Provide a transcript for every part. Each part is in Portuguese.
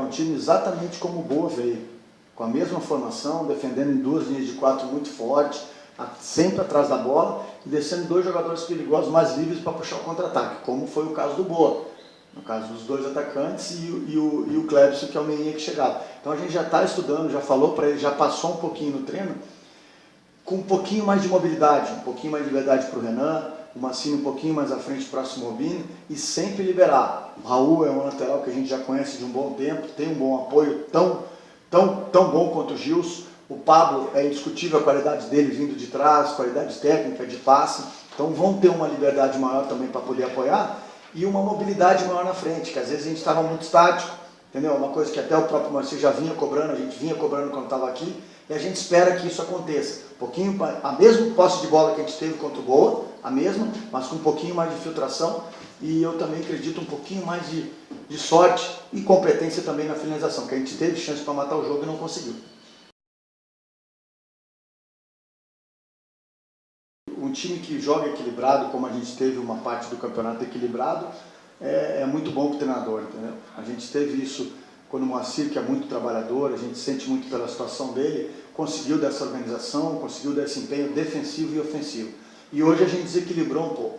um time exatamente como o Boa veio, com a mesma formação, defendendo em duas linhas de quatro muito forte, sempre atrás da bola e descendo dois jogadores perigosos mais livres para puxar o contra-ataque, como foi o caso do Boa. No caso dos dois atacantes e o Clebson, que é o meinha que chegava. Então a gente já está estudando, já falou para ele, já passou um pouquinho no treino, com um pouquinho mais de mobilidade, um pouquinho mais de liberdade para o Renan, o Mancini um pouquinho mais à frente, próximo ao Robinho, e sempre liberar. O Raul é um lateral que a gente já conhece de um bom tempo, tem um bom apoio, tão bom quanto o Gilson. O Pablo, é indiscutível a qualidade dele vindo de trás, qualidade técnica, de passe, então vão ter uma liberdade maior também para poder apoiar, e uma mobilidade maior na frente, que às vezes a gente estava muito estático, entendeu? Uma coisa que até o próprio Marcelo já vinha cobrando, a gente vinha cobrando quando estava aqui, e a gente espera que isso aconteça. Um pouquinho, a mesma posse de bola que a gente teve contra o Boa, a mesma, mas com um pouquinho mais de filtração, e eu também acredito um pouquinho mais de sorte e competência também na finalização, que a gente teve chance para matar o jogo e não conseguiu. Um time que joga equilibrado, como a gente teve uma parte do campeonato equilibrado, é muito bom para o treinador, entendeu? A gente teve isso quando o Moacir, que é muito trabalhador, a gente sente muito pela situação dele, conseguiu dessa organização, conseguiu desse empenho defensivo e ofensivo. E hoje a gente desequilibrou um pouco.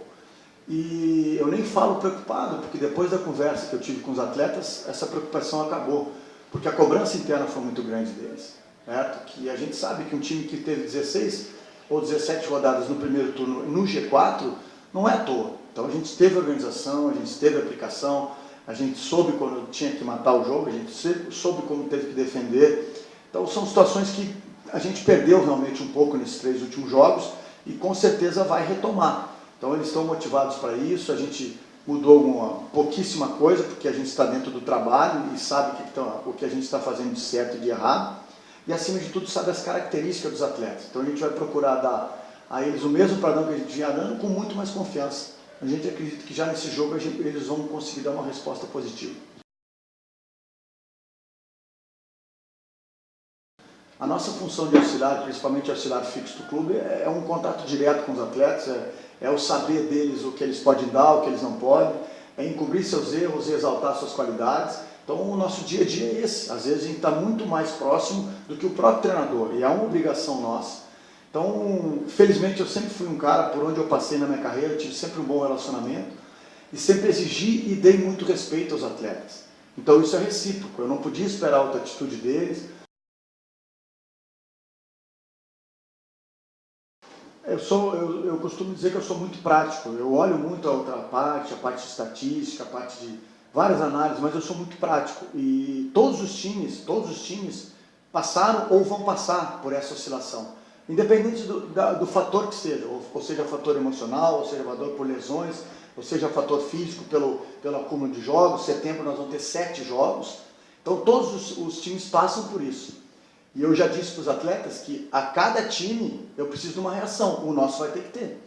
E eu nem falo preocupado, porque depois da conversa que eu tive com os atletas, essa preocupação acabou, porque a cobrança interna foi muito grande deles, certo? Que a gente sabe que um time que teve 16 ou 17 rodadas no primeiro turno no G4, não é à toa. Então a gente teve organização, a gente teve aplicação, a gente soube quando tinha que matar o jogo, a gente soube como teve que defender. Então são situações que a gente perdeu realmente um pouco nesses 3 últimos jogos e com certeza vai retomar. Então eles estão motivados para isso, a gente mudou pouquíssima coisa, porque a gente está dentro do trabalho e sabe o que a gente está fazendo de certo e de errado. E acima de tudo sabe as características dos atletas. Então a gente vai procurar dar a eles o mesmo padrão que a gente vinha dando com muito mais confiança. A gente acredita que já nesse jogo eles vão conseguir dar uma resposta positiva. A nossa função de auxiliar, principalmente auxiliar fixo do clube, é um contato direto com os atletas, é o saber deles o que eles podem dar, o que eles não podem, é encobrir seus erros e exaltar suas qualidades. Então o nosso dia a dia é esse, às vezes a gente está muito mais próximo do que o próprio treinador, e é uma obrigação nossa. Então, felizmente eu sempre fui um cara, por onde eu passei na minha carreira, tive sempre um bom relacionamento, e sempre exigi e dei muito respeito aos atletas. Então isso é recíproco, eu não podia esperar outra atitude deles. Eu costumo dizer que eu sou muito prático, eu olho muito a outra parte, a parte de estatística, a parte de várias análises, mas eu sou muito prático e todos os times passaram ou vão passar por essa oscilação, independente do fator que seja, ou seja fator emocional, ou seja fator por lesões, ou seja fator físico pelo acúmulo de jogos. Setembro nós vamos ter 7 jogos, então todos os times passam por isso. E eu já disse para os atletas que a cada time eu preciso de uma reação, o nosso vai ter que ter.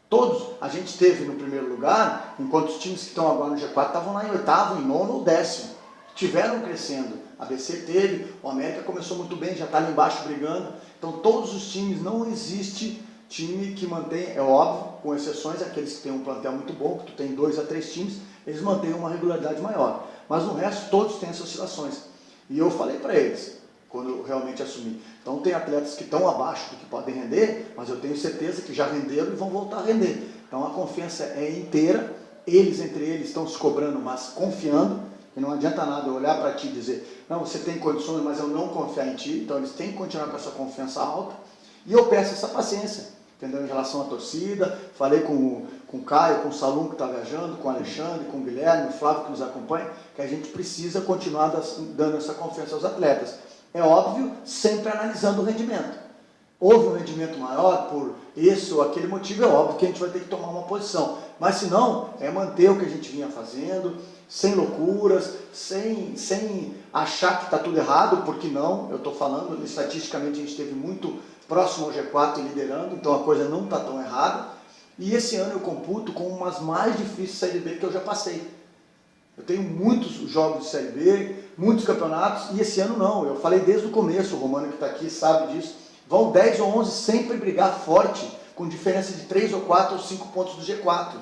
Todos, a gente teve no primeiro lugar, enquanto os times que estão agora no G4 estavam lá em 8º, em 9º ou 10º. Tiveram crescendo. A ABC teve, o América começou muito bem, já está lá embaixo brigando. Então todos os times, não existe time que mantém, é óbvio, com exceções, aqueles que têm um plantel muito bom, que tu tem 2 a 3 times, eles mantêm uma regularidade maior. Mas no resto todos têm essas oscilações. E eu falei para eles, quando eu realmente assumi. Então tem atletas que estão abaixo do que podem render, mas eu tenho certeza que já renderam e vão voltar a render. Então a confiança é inteira, eles entre eles estão se cobrando, mas confiando, e não adianta nada eu olhar para ti e dizer, não, você tem condições, mas eu não confiar em ti. Então eles têm que continuar com essa confiança alta, e eu peço essa paciência, entendeu? Em relação à torcida, falei com o Caio, com o Salum que está viajando, com o Alexandre, com o Guilherme, o Flávio que nos acompanha, que a gente precisa continuar dando essa confiança aos atletas. É óbvio, sempre analisando o rendimento. Houve um rendimento maior por esse ou aquele motivo, é óbvio que a gente vai ter que tomar uma posição. Mas se não, é manter o que a gente vinha fazendo, sem loucuras, sem achar que está tudo errado, porque não, eu estou falando, estatisticamente a gente esteve muito próximo ao G4 e liderando, então a coisa não está tão errada. E esse ano eu computo com umas mais difíceis de Série B que eu já passei. Eu tenho muitos jogos de Série B, muitos campeonatos, e esse ano não. Eu falei desde o começo, o Romano que está aqui sabe disso. Vão 10 ou 11 sempre brigar forte, com diferença de 3 ou 4 ou 5 pontos do G4.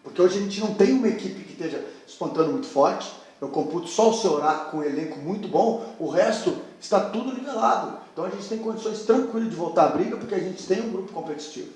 Porque hoje a gente não tem uma equipe que esteja espantando muito forte, eu computo só o Ceará com um elenco muito bom, o resto está tudo nivelado. Então a gente tem condições tranquilas de voltar à briga porque a gente tem um grupo competitivo.